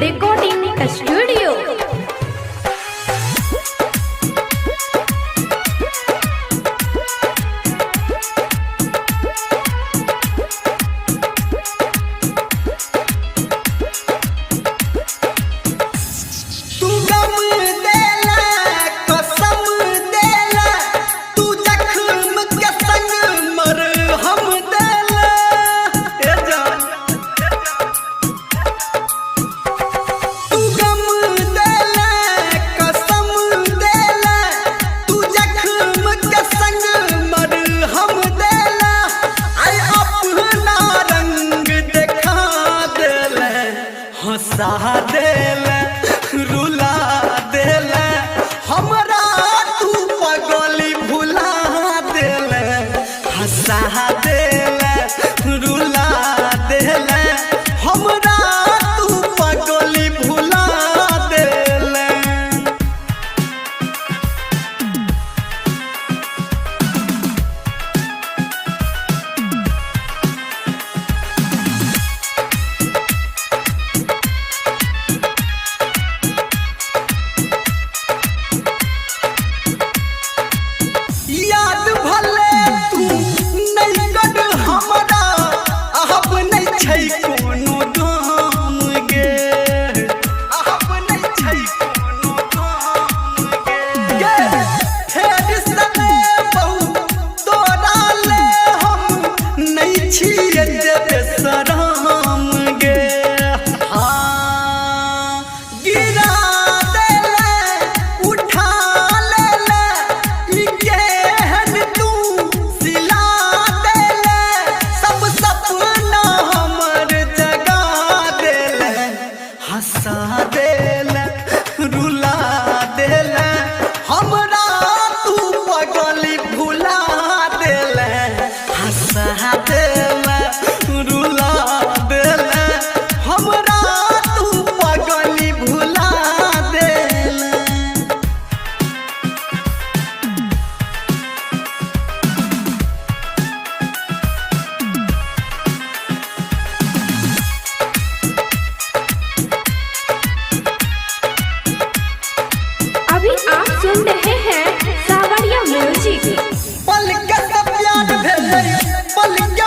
Recording studio. हंसा देल रुला देल हमरा तू पगली भुला देल हंसा देल रुला देल हमरा तू पगली भुला देल। याद भले तू नहीं गड हमरा अब नहीं छै कोनो दाम गे अब नहीं छै कोनो दाम गे फेर सने बहु तोरा ले हम नहीं छिए देबे सराम गे। हाँ गिरा देले उठा हंसा देल रुला देल हमरा तू पगली भुला देल हंसा देल रुला देल हमरा तू पगली भुला देल। अभी आप सुन रहे हैं सावरिया म्यूजिक। पल के प्यार भेलै पल के